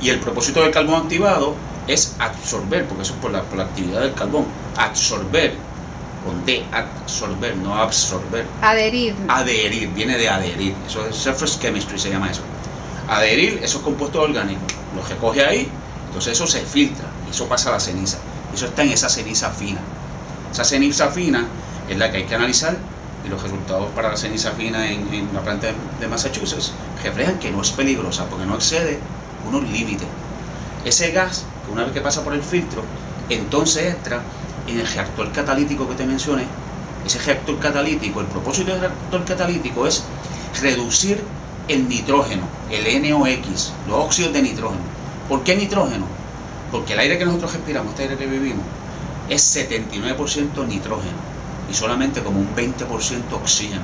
Y el propósito del carbón activado es absorber, porque eso es por la actividad del carbón, absorber, con D, absorber, no absorber. Adherir. Adherir, viene de adherir, eso es surface chemistry, se llama eso. Adherir esos compuestos orgánicos, los recoge ahí, entonces eso se filtra, y eso pasa a la ceniza. Eso está en esa ceniza fina. Esa ceniza fina es la que hay que analizar, y los resultados para la ceniza fina en la planta de Massachusetts reflejan que no es peligrosa, porque no excede unos límites. Ese gas, que una vez que pasa por el filtro, entonces entra en el reactor catalítico que te mencioné. Ese reactor catalítico, el propósito del reactor catalítico es reducir el nitrógeno, el NOx, los óxidos de nitrógeno. ¿Por qué nitrógeno? Porque el aire que nosotros respiramos, este aire que vivimos, es 79% nitrógeno y solamente como un 20% oxígeno.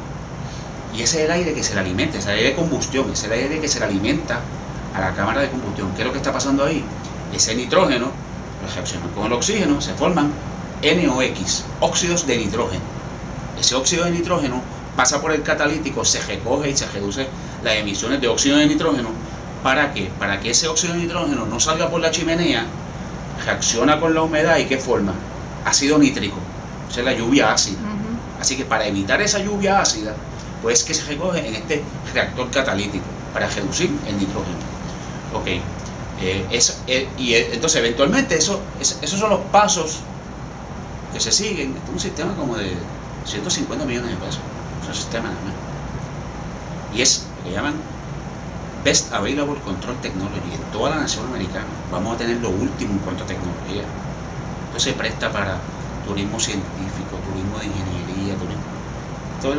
Y ese es el aire que se le alimenta, ese aire de combustión, ese es el aire que se le alimenta a la cámara de combustión. ¿Qué es lo que está pasando ahí? Ese nitrógeno, reacciona con el oxígeno, se forman NOx, óxidos de nitrógeno. Ese óxido de nitrógeno pasa por el catalítico, se recoge y se reduce las emisiones de óxido de nitrógeno. ¿Para qué? Para que ese óxido de nitrógeno no salga por la chimenea, reacciona con la humedad y ¿qué forma? Ácido nítrico, o sea, la lluvia ácida. Así que para evitar esa lluvia ácida, pues que se recoge en este reactor catalítico para reducir el nitrógeno. Ok, entonces eventualmente esos son los pasos que se siguen. Este es un sistema como de 150 millones de pesos, es un sistema nada más. Y es lo que llaman Best Available Control Technology en toda la nación americana. Vamos a tener lo último en cuanto a tecnología. Entonces se presta para turismo científico, turismo de ingeniería, turismo, todo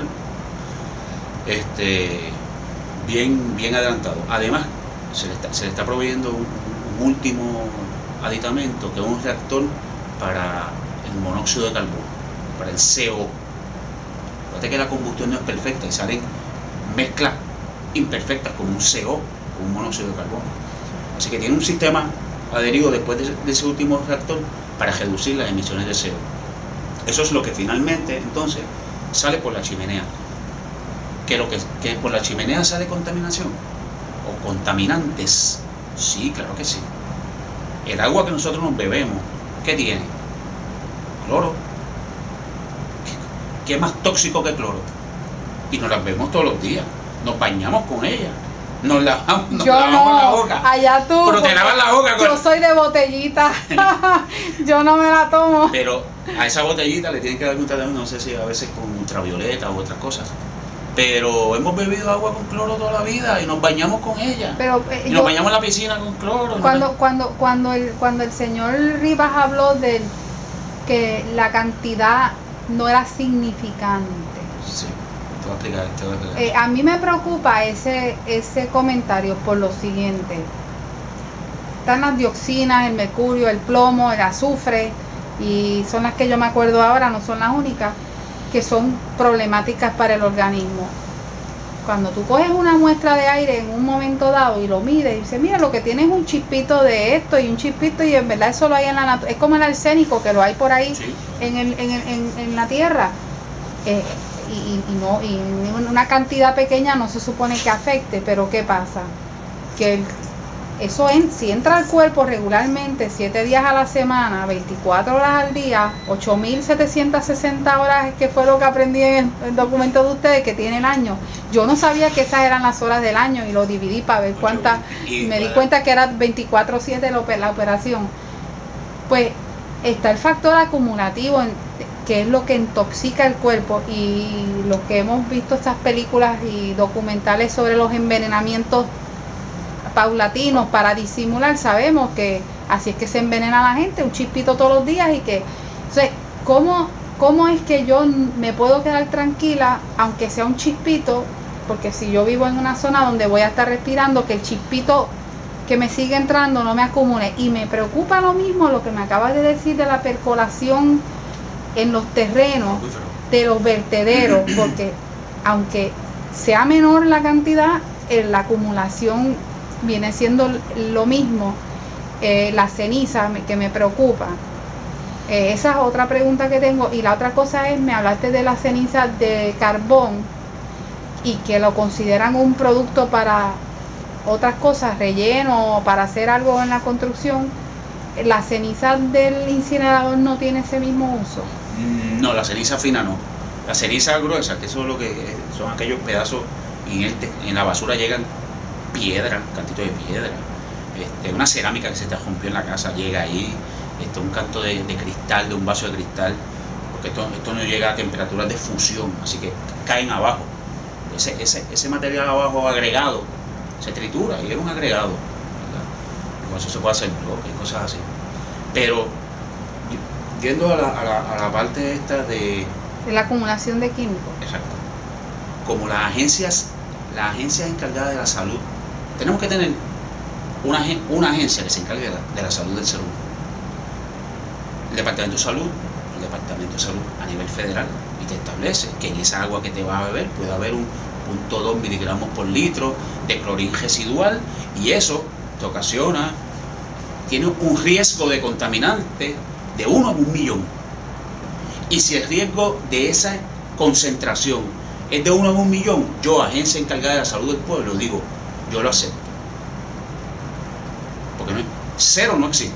bien adelantado. Además, se le está proveyendo un último aditamento, que es un reactor para el monóxido de carbono, para el CO. Fíjate que la combustión no es perfecta y salen mezclas imperfectas como un CO o un monóxido de carbono. Así que tiene un sistema adherido después de ese último reactor para reducir las emisiones de CO. Eso es lo que finalmente entonces sale por la chimenea. Que por la chimenea sale contaminación o contaminantes. Sí, claro que sí. El agua que nosotros nos bebemos, ¿qué tiene? Cloro. ¿Qué más tóxico que cloro? Y nos las bebemos todos los días. Nos bañamos con ella. Nos lavamos la boca. Allá tú. Pero te lavas la boca con... Yo soy de botellita. Yo no me la tomo. Pero a esa botellita le tienen que dar un tratamiento, no sé si a veces con ultravioleta u otras cosas. Pero hemos bebido agua con cloro toda la vida y nos bañamos con ella. Pero, y nos bañamos en la piscina con cloro. Cuando el señor Rivas habló de que la cantidad no era significante. Sí. Te voy a explicar. A mí me preocupa ese comentario por lo siguiente. Están las dioxinas, el mercurio, el plomo, el azufre, y son las que yo me acuerdo ahora, no son las únicas, que son problemáticas para el organismo. Cuando tú coges una muestra de aire en un momento dado y lo mides y dices, mira, lo que tiene es un chispito de esto y un chispito, y en verdad eso lo hay en la naturaleza, es como el arsénico que lo hay por ahí, sí, en la tierra. Y una cantidad pequeña no se supone que afecte, pero ¿qué pasa? Que si entra al cuerpo regularmente 7 días a la semana, 24 horas al día, 8.760 horas, que fue lo que aprendí en el documento de ustedes que tiene el año. Yo no sabía que esas eran las horas del año y lo dividí para ver cuántas, y me di cuenta que era 24/7 la operación. Pues está el factor acumulativo, que es lo que intoxica el cuerpo, y los que hemos visto estas películas y documentales sobre los envenenamientos paulatinos para disimular, sabemos que así es que se envenena la gente, un chispito todos los días. Y que, o sea, ¿cómo es que yo me puedo quedar tranquila aunque sea un chispito? Porque si yo vivo en una zona donde voy a estar respirando, que el chispito que me sigue entrando no me acumule. Y me preocupa lo mismo lo que me acabas de decir de la percolación en los terrenos de los vertederos, porque aunque sea menor la cantidad, la acumulación viene siendo lo mismo. La ceniza que me preocupa. Esa es otra pregunta que tengo. Y la otra cosa es, me hablaste de la ceniza de carbón y que lo consideran un producto para otras cosas, relleno para hacer algo en la construcción, ¿la ceniza del incinerador no tiene ese mismo uso? No, la ceniza fina no. La ceniza gruesa, que eso es lo que son aquellos pedazos inertes, en la basura llegan piedra, cantito de piedra, una cerámica que se te rompió en la casa, llega ahí, un canto de cristal, de un vaso de cristal, porque esto no llega a temperaturas de fusión, así que caen abajo. Ese material abajo agregado se tritura y es un agregado, ¿verdad? Con eso se puede hacer bloques, cosas así. Pero yendo a la parte esta de la acumulación de químicos. Exacto. Como las agencias encargadas de la salud, tenemos que tener una agencia que se encargue de la salud del ser humano. El Departamento de Salud a nivel federal, y te establece que en esa agua que te vas a beber puede haber un 0.2 miligramos por litro de clorín residual, y eso te ocasiona, tiene un riesgo de contaminante de 1 a 1 millón. Y si el riesgo de esa concentración es de 1 a 1 millón, yo, agencia encargada de la salud del pueblo, digo, yo lo acepto. Porque cero no existe.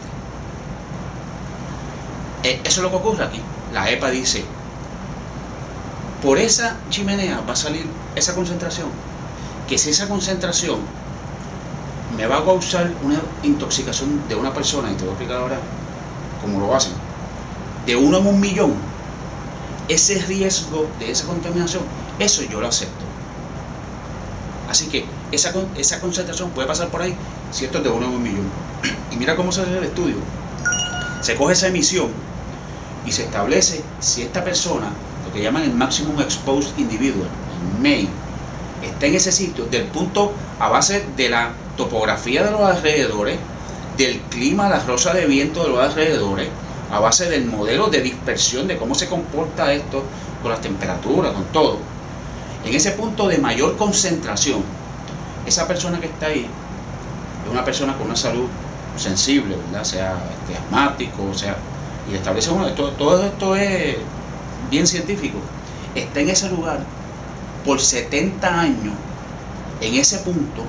Eso es lo que ocurre aquí. La EPA dice, por esa chimenea va a salir esa concentración, que si esa concentración me va a causar una intoxicación de una persona, y te voy a explicar ahora cómo lo hacen, de 1 a 1 millón, ese riesgo de esa contaminación, eso yo lo acepto. Así que esa concentración puede pasar por ahí si esto es de 1 a 1 millón. Y mira cómo se hace el estudio. Se coge esa emisión y se establece si esta persona, lo que llaman el Maximum Exposed Individual, el MAIN, está en ese sitio, del punto a base de la topografía de los alrededores, del clima, la rosa de viento de los alrededores, a base del modelo de dispersión, de cómo se comporta esto con las temperaturas, con todo. En ese punto de mayor concentración, esa persona que está ahí es una persona con una salud sensible, ¿verdad? Sea asmático, sea, y establece todo esto es bien científico. Está en ese lugar por 70 años, en ese punto,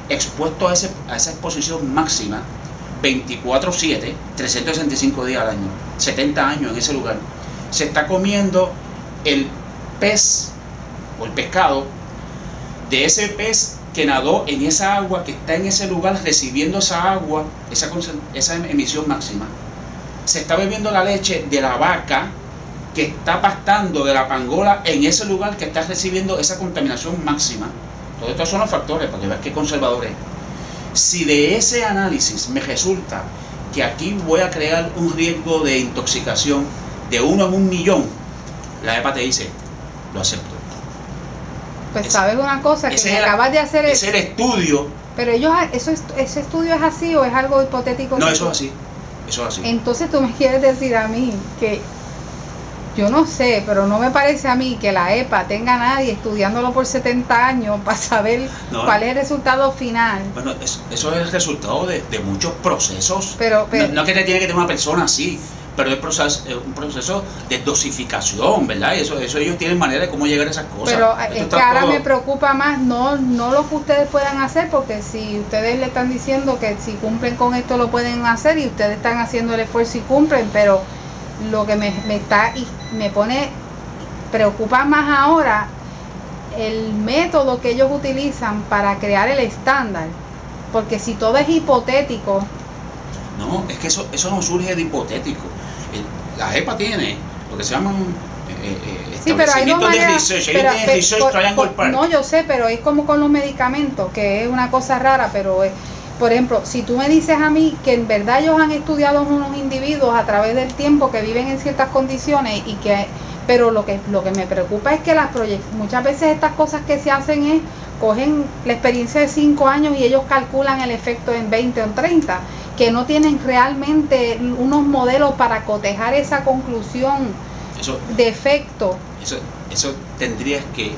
expuesto a esa exposición máxima, 24/7, 365 días al año, 70 años en ese lugar. Se está comiendo el pez o el pescado de ese pez que nadó en esa agua, que está en ese lugar recibiendo esa agua, esa emisión máxima. Se está bebiendo la leche de la vaca que está pastando, de la pangola, en ese lugar que está recibiendo esa contaminación máxima. Todos estos son los factores para que veas qué conservador es. Si de ese análisis me resulta que aquí voy a crear un riesgo de intoxicación de 1 en 1 millón, la EPA te dice, lo acepto. Pues sabes una cosa, que me acabas de hacer es el estudio. Pero ese estudio es así o es algo hipotético. No, eso es así. Eso es así. Entonces tú me quieres decir a mí que yo no sé, pero no me parece a mí que la EPA tenga a nadie estudiándolo por 70 años para saber cuál es el resultado final. Bueno, eso es el resultado de muchos procesos. Pero no es que te tiene que tener una persona así, pero es un proceso de dosificación, ¿verdad? Y eso ellos tienen manera de cómo llegar a esas cosas. Pero es que ahora me preocupa más no lo que ustedes puedan hacer, porque si ustedes le están diciendo que si cumplen con esto lo pueden hacer y ustedes están haciendo el esfuerzo y cumplen, pero lo que me preocupa más ahora el método que ellos utilizan para crear el estándar, porque si todo es hipotético. No, es que eso no surge de hipotético. La EPA tiene lo que se llaman establecimientos de research. Ellos tienen Research Triangle Park. No, yo sé, pero es como con los medicamentos, que es una cosa rara, pero por ejemplo, si tú me dices a mí que en verdad ellos han estudiado unos individuos a través del tiempo que viven en ciertas condiciones pero lo que me preocupa es que muchas veces estas cosas que se hacen es cogen la experiencia de 5 años y ellos calculan el efecto en 20 o en 30, que no tienen realmente unos modelos para cotejar esa conclusión de efecto. Eso tendrías que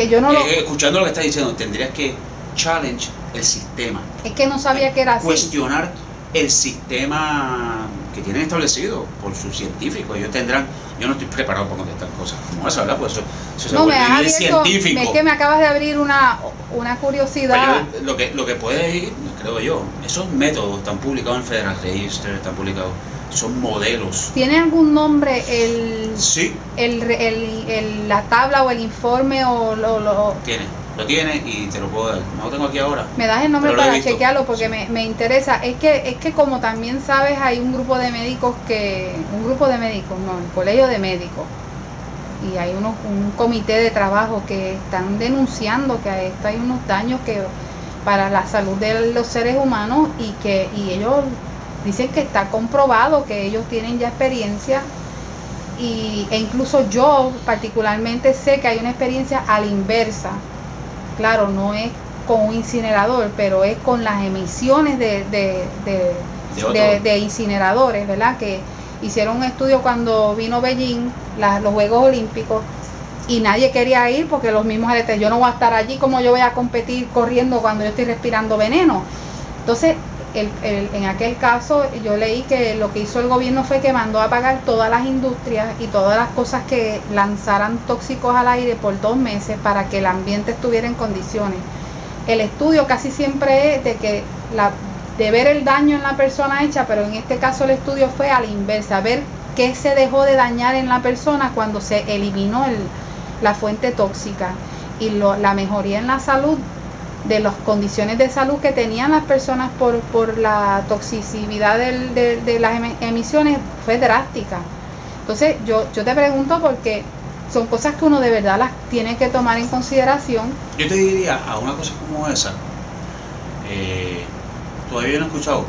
yo no escuchando lo que estás diciendo, tendrías que challenge el sistema. Es que no sabía que era así. Cuestionar el sistema que tienen establecido por sus científicos. Ellos tendrán Yo no estoy preparado para contestar cosas como esa, ¿verdad? Pues eso se No, me vuelve has bien abierto, científico. es que me acabas de abrir una curiosidad. Pues lo que puede ir, creo yo, esos métodos están publicados en Federal Register, están publicados, son modelos. ¿Tiene algún nombre Sí. la tabla o el informe o lo Lo tiene y te lo puedo dar. No lo tengo aquí ahora. me das el nombre Pero lo he para visto. chequearlo porque me interesa? Es que como también sabes, hay un grupo de médicos no, el colegio de médicos, y hay un comité de trabajo que están denunciando que a esto hay unos daños que para la salud de los seres humanos, y ellos dicen que está comprobado, que ellos tienen ya experiencia, e incluso yo particularmente sé que hay una experiencia a la inversa. Claro, no es con un incinerador, pero es con las emisiones de incineradores, ¿verdad? Que hicieron un estudio cuando vino Beijing, los Juegos Olímpicos, y nadie quería ir porque los mismos atletas, yo no voy a estar allí, como yo voy a competir corriendo cuando yo estoy respirando veneno. Entonces, en aquel caso yo leí que lo que hizo el gobierno fue que mandó a apagar todas las industrias y todas las cosas que lanzaran tóxicos al aire por 2 meses para que el ambiente estuviera en condiciones. El estudio casi siempre es de ver el daño en la persona hecha, pero en este caso el estudio fue a la inversa, ver qué se dejó de dañar en la persona cuando se eliminó la fuente tóxica, y la mejoría en la salud, de las condiciones de salud que tenían las personas por la toxicidad de las emisiones, fue drástica. Entonces yo te pregunto, porque son cosas que uno de verdad las tiene que tomar en consideración. Yo te diría, a una cosa como esa, todavía no he escuchado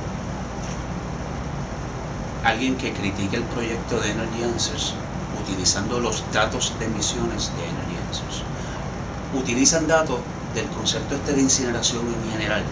alguien que critique el proyecto de Energy Answers utilizando los datos de emisiones de Energy Answers. Utilizan datos del concepto de incineración en general,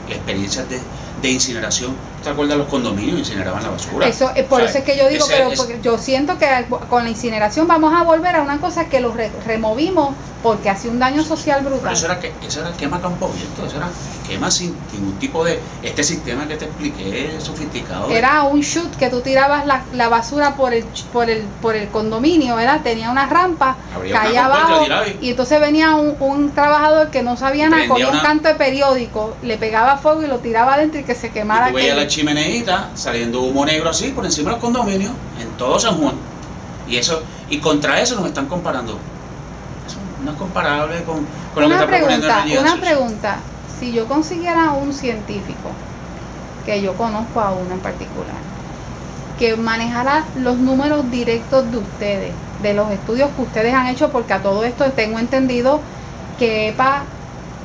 experiencias de incineración. ¿Te acuerdas? Los condominios incineraban la basura. Eso es que yo digo, porque yo siento que con la incineración vamos a volver a una cosa que los removimos porque hace un daño social brutal. Eso era quema campo abierto, eso era quema sin ningún tipo de... Este sistema que te expliqué es sofisticado. Era un chute que tú tirabas la basura por el condominio, ¿verdad? Tenía una rampa, caía abajo, y entonces venía un trabajador que no sabía nada, cogía un canto de periódico, le pegaba fuego y lo tiraba adentro y que se quemara. Y tú veías la chimeneita saliendo humo negro así por encima de los condominios en todo San Juan. Y contra eso nos están comparando. Eso no es comparable con lo que está proponiendo Energy Answers. Una pregunta. Si yo consiguiera un científico, que yo conozco a uno en particular, que manejara los números directos de ustedes, de los estudios que ustedes han hecho, porque a todo esto tengo entendido que EPA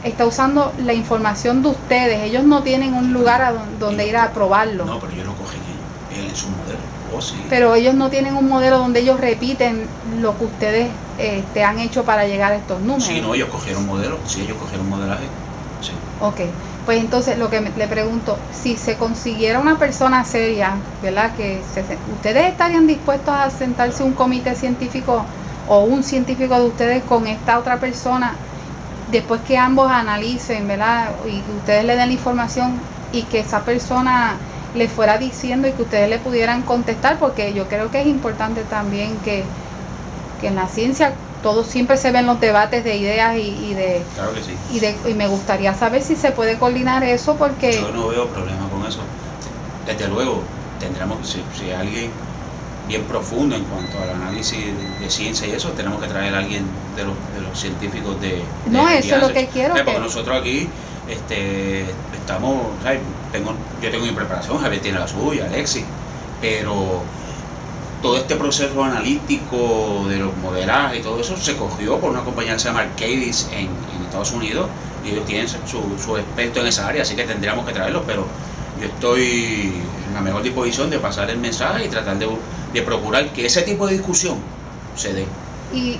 está usando la información de ustedes, ellos no tienen un lugar donde ir a probarlo. No, pero ellos lo cogen en su modelo. Oh, sí. Pero ellos no tienen un modelo donde ellos repiten lo que ustedes han hecho para llegar a estos números. Sí, no, ellos cogieron modelos, sí, ellos cogieron modelaje. Sí. Ok, pues entonces lo que le pregunto, si se consiguiera una persona seria, ¿verdad? ¿Ustedes estarían dispuestos a sentarse un comité científico o un científico de ustedes con esta otra persona, después que ambos analicen, ¿verdad? Y que ustedes le den la información y que esa persona les fuera diciendo y que ustedes le pudieran contestar? Porque yo creo que es importante también que en la ciencia todos siempre se ven los debates de ideas Claro que sí. y me gustaría saber si se puede coordinar eso, porque yo no veo problema con eso. Desde luego tendremos, si alguien bien profundo en cuanto al análisis de ciencia y eso, tenemos que traer a alguien de los científicos de no, eso es lo que quiero. Porque nosotros aquí estamos, ¿sabes? Yo tengo mi preparación, Javier tiene la suya, Alexis, pero todo este proceso analítico de los modelajes y todo eso se cogió por una compañía que se llama Arcadis en Estados Unidos, y ellos tienen su experto en esa área, así que tendríamos que traerlos, pero yo estoy en la mejor disposición de pasar el mensaje y tratar de procurar que ese tipo de discusión se dé. Y